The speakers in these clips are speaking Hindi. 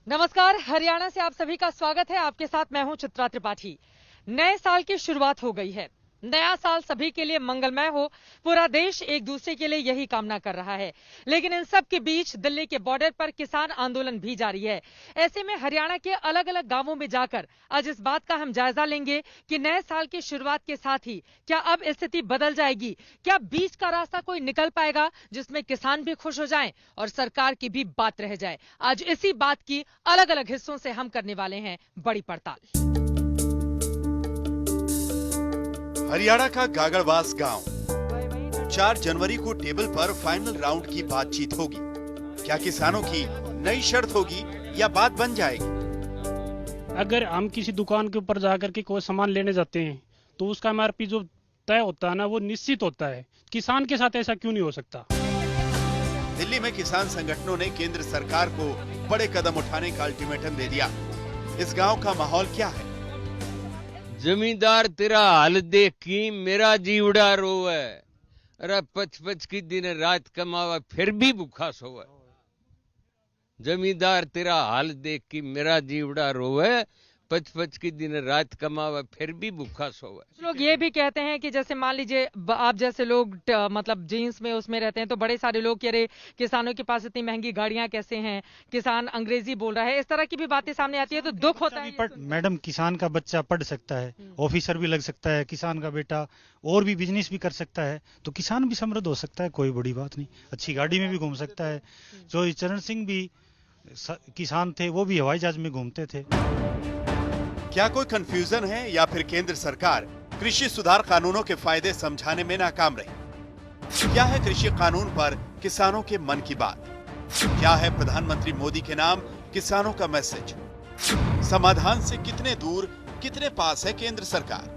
नमस्कार, हरियाणा से आप सभी का स्वागत है। आपके साथ मैं हूं चित्रा त्रिपाठी। नए साल की शुरुआत हो गई है। नया साल सभी के लिए मंगलमय हो, पूरा देश एक दूसरे के लिए यही कामना कर रहा है। लेकिन इन सब के बीच दिल्ली के बॉर्डर पर किसान आंदोलन भी जारी है। ऐसे में हरियाणा के अलग अलग गांवों में जाकर आज इस बात का हम जायजा लेंगे कि नए साल की शुरुआत के साथ ही क्या अब स्थिति बदल जाएगी, क्या बीच का रास्ता कोई निकल पाएगा जिसमें किसान भी खुश हो जाएं और सरकार की भी बात रह जाए। आज इसी बात की अलग अलग हिस्सों से हम करने वाले हैं बड़ी पड़ताल। हरियाणा का गागड़वास गांव। 4 जनवरी को टेबल पर फाइनल राउंड की बातचीत होगी। क्या किसानों की नई शर्त होगी या बात बन जाएगी? अगर हम किसी दुकान के ऊपर जाकर के कोई सामान लेने जाते हैं तो उसका एमआरपी जो तय होता है ना, वो निश्चित होता है। किसान के साथ ऐसा क्यों नहीं हो सकता? दिल्ली में किसान संगठनों ने केंद्र सरकार को बड़े कदम उठाने का अल्टीमेटम दे दिया। इस गांव का माहौल क्या है? जमींदार तेरा हाल देख की मेरा जीवड़ा रोवे। अरे 55 की दिन रात कमावा फिर भी भूखा सोवे। जमींदार तेरा हाल देख की मेरा जीवड़ा रोवे, 55 की दिन रात कमावा फिर भी भूखा सोवे। लोग ये भी कहते हैं कि जैसे मान लीजिए आप जैसे लोग मतलब जीन्स में उसमें रहते हैं तो बड़े सारे लोग कह रहे किसानों के पास इतनी महंगी गाड़ियां कैसे हैं, किसान अंग्रेजी बोल रहा है, इस तरह की भी बातें सामने आती है तो दुख होता है। मैडम, किसान का बच्चा पढ़ सकता है, ऑफिसर भी लग सकता है, किसान का बेटा और भी बिजनेस भी कर सकता है, तो किसान भी समृद्ध हो सकता है। कोई बड़ी बात नहीं, अच्छी गाड़ी में भी घूम सकता है। जो चरण सिंह भी किसान थे, वो भी हवाई जहाज में घूमते थे। क्या कोई कंफ्यूजन है या फिर केंद्र सरकार कृषि सुधार कानूनों के फायदे समझाने में नाकाम रही? क्या है कृषि कानून पर किसानों के मन की बात? क्या है प्रधानमंत्री मोदी के नाम किसानों का मैसेज? समाधान से कितने दूर, कितने पास है केंद्र सरकार?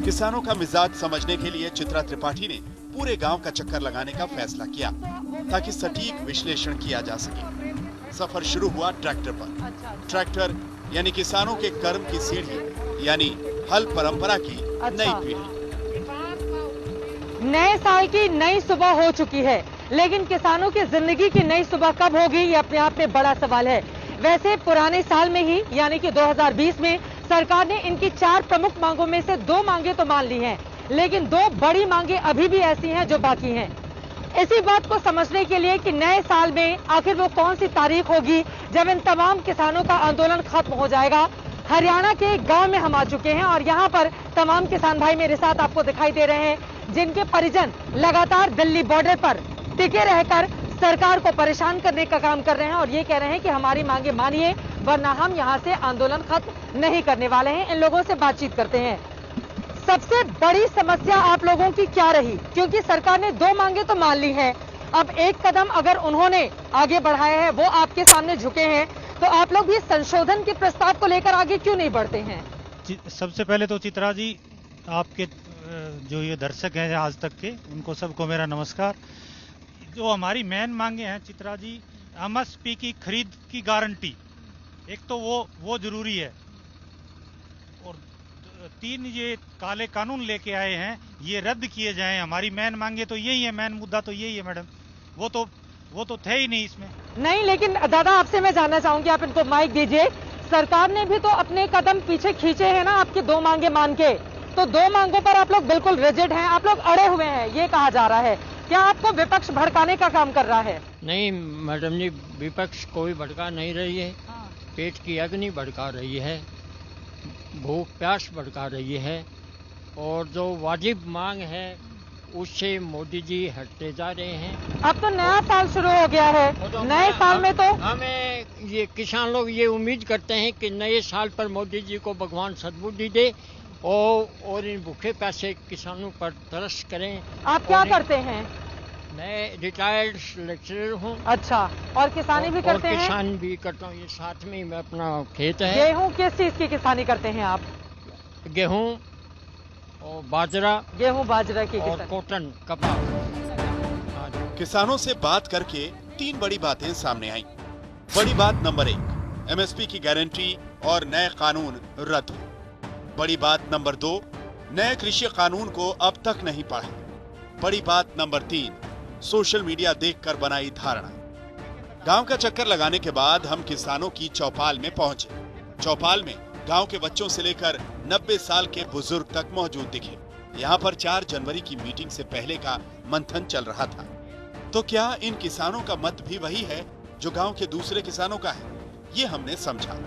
किसानों का मिजाज समझने के लिए चित्रा त्रिपाठी ने पूरे गांव का चक्कर लगाने का फैसला किया ताकि सटीक विश्लेषण किया जा सके। सफर शुरू हुआ ट्रैक्टर पर। ट्रैक्टर यानी किसानों के कर्म की सीढ़ी, यानी हल परंपरा की नई पीढ़ी। नए साल की नई सुबह हो चुकी है, लेकिन किसानों की जिंदगी की नई सुबह कब होगी ये अपने आप में बड़ा सवाल है। वैसे पुराने साल में ही यानी कि 2020 में सरकार ने इनकी 4 प्रमुख मांगों में से 2 मांगे तो मान ली हैं, लेकिन 2 बड़ी मांगे अभी भी ऐसी हैं जो बाकी हैं। इसी बात को समझने के लिए कि नए साल में आखिर वो कौन सी तारीख होगी जब इन तमाम किसानों का आंदोलन खत्म हो जाएगा, हरियाणा के एक गांव में हम आ चुके हैं और यहाँ पर तमाम किसान भाई मेरे साथ आपको दिखाई दे रहे हैं, जिनके परिजन लगातार दिल्ली बॉर्डर पर टिके रहकर सरकार को परेशान करने का काम कर रहे हैं और ये कह रहे हैं कि हमारी मांगे मानिए वरना हम यहाँ से आंदोलन खत्म नहीं करने वाले हैं। इन लोगों से बातचीत करते हैं। सबसे बड़ी समस्या आप लोगों की क्या रही? क्योंकि सरकार ने 2 मांगे तो मान ली हैं, अब एक कदम अगर उन्होंने आगे बढ़ाया है, वो आपके सामने झुके हैं, तो आप लोग भी संशोधन के प्रस्ताव को लेकर आगे क्यों नहीं बढ़ते हैं? सबसे पहले तो चित्रा जी, आपके जो ये दर्शक हैं आज तक के, उनको सबको मेरा नमस्कार। जो हमारी मेन मांगे हैं चित्रा जी, एमएसपी की खरीद की गारंटी, एक तो वो जरूरी है, और 3 ये काले कानून लेके आए हैं, ये रद्द किए जाएं। हमारी मेन मांगे तो यही है, मेन मुद्दा तो यही है मैडम। वो तो थे ही नहीं इसमें। नहीं, लेकिन दादा आपसे मैं जानना चाहूंगी, आप इनको माइक दीजिए। सरकार ने भी तो अपने कदम पीछे खींचे हैं ना आपकी 2 मांगे मान के, तो 2 मांगों पर आप लोग बिल्कुल रिजिड हैं, आप लोग अड़े हुए हैं, ये कहा जा रहा है। क्या आपको विपक्ष भड़काने का काम कर रहा है? नहीं मैडम जी, विपक्ष कोई भड़का नहीं रही है। पेट की अग्नि भड़का रही है, भूख प्यास भड़का रही है, और जो वाजिब मांग है उससे मोदी जी हटते जा रहे हैं। अब तो नया साल शुरू हो गया है, नए साल में तो हमें ये किसान लोग ये उम्मीद करते हैं कि नए साल पर मोदी जी को भगवान सद्बुद्धि दे और इन भूखे प्यासे किसानों पर तरस करें। आप क्या करते हैं? मैं रिटायर्ड लेक्चरर हूँ। अच्छा, और किसानी भी करते हैं? किसान भी करता हूँ, ये साथ में मैं अपना खेत है। गेहूं किस चीज की किसानी करते हैं आप? गेहूं और बाजरा, गेहूं बाजरा की और कॉटन कपास। किसानों से बात करके 3 बड़ी बातें सामने आई। बड़ी बात नंबर 1, एमएसपी की गारंटी और नए कानून रद्द हो। बड़ी बात नंबर 2, नए कृषि कानून को अब तक नहीं पढ़ा। बड़ी बात नंबर 3, सोशल मीडिया देखकर बनाई धारणा। गांव का चक्कर लगाने के बाद हम किसानों की चौपाल में पहुंचे। चौपाल में गांव के बच्चों से लेकर 90 साल के बुजुर्ग तक मौजूद दिखे। यहाँ पर 4 जनवरी की मीटिंग से पहले का मंथन चल रहा था। तो क्या इन किसानों का मत भी वही है जो गांव के दूसरे किसानों का है? ये हमने समझा।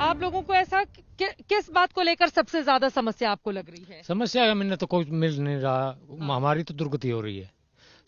आप लोगों को ऐसा किस बात को लेकर सबसे ज्यादा समस्या आपको लग रही है? समस्या मैंने तो कोई मिल नहीं रहा, हमारी तो दुर्गति हो रही है।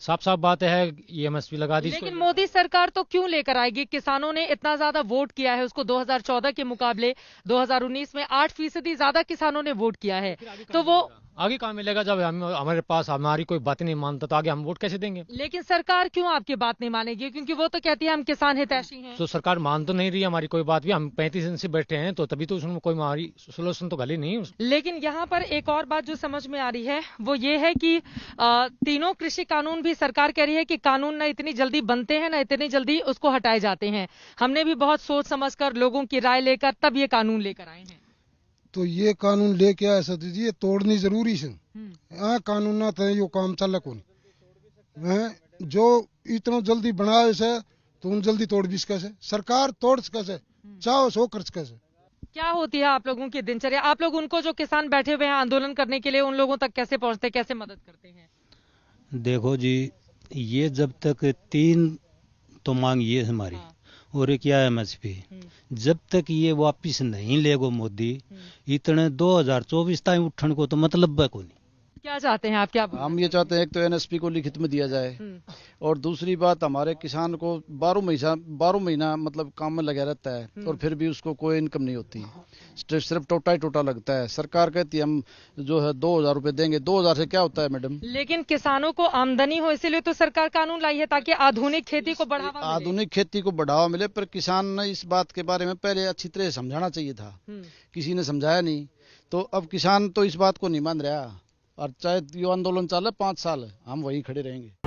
साफ साफ बात है, ये एमएसपी लगा दी। लेकिन मोदी सरकार तो क्यों लेकर आएगी? किसानों ने इतना ज्यादा वोट किया है उसको, 2014 के मुकाबले 2019 में 8% ज्यादा किसानों ने वोट किया है, तो वो आगे कहाँ मिलेगा? जब हमारे पास हमारी कोई बात नहीं मानता तो आगे हम वोट कैसे देंगे? लेकिन सरकार क्यों आपकी बात नहीं मानेगी? क्योंकि वो तो कहती है हम किसान हितैषी हैं। तो सरकार मान तो नहीं रही हमारी कोई बात भी। हम 35 दिन से बैठे हैं तो तभी तो उसमें कोई हमारी सोल्यूशन तो गली नहीं। लेकिन यहाँ पर एक और बात जो समझ में आ रही है वो ये है कि तीनों कृषि कानून भी सरकार कह रही है कि कानून न इतनी जल्दी बनते हैं न इतनी जल्दी उसको हटाए जाते हैं। हमने भी बहुत सोच समझकर लोगों की राय लेकर तब ये कानून लेकर आए हैं। तो ये कानून लेके आए सती जी, ये तोड़नी जरूरी से। कानून ना थे यो काम चल कौन जो इतना जल्दी बनाए से, तो उन जल्दी तोड़ भी कैसे? सरकार तोड़ कैसे, चाहो सो कर कैसे? क्या होती है आप लोगों की दिनचर्या? आप लोग उनको जो किसान बैठे हुए हैं आंदोलन करने के लिए, उन लोगों तक कैसे पहुंचते, कैसे मदद करते हैं? देखो जी, ये जब तक 3 तो मांग ये हमारी, और क्या है एमएसपी, जब तक ये वापिस नहीं लेगो मोदी, इतने 2024 तक उठन को तो मतलब है कोई। क्या चाहते हैं आप? क्या हम ये चाहते हैं, एक तो एनएसपी को लिखित में दिया जाए, और दूसरी बात हमारे किसान को 12 महीना मतलब काम में लगा रहता है और फिर भी उसको कोई इनकम नहीं होती, सिर्फ टोटा ही टोटा लगता है। सरकार कहती है हम जो है 2000 रुपए देंगे। 2000 से क्या होता है मैडम? लेकिन किसानों को आमदनी हो, इसीलिए तो सरकार कानून लाई है ताकि आधुनिक खेती को बढ़ावा मिले। आधुनिक खेती को बढ़ावा मिले, पर किसान ने इस बात के बारे में पहले अच्छी तरह समझाना चाहिए था, किसी ने समझाया नहीं। तो अब किसान तो इस बात को नहीं मान रहा, और चाहे ये आंदोलन चले 5 साल, हम वहीं खड़े रहेंगे।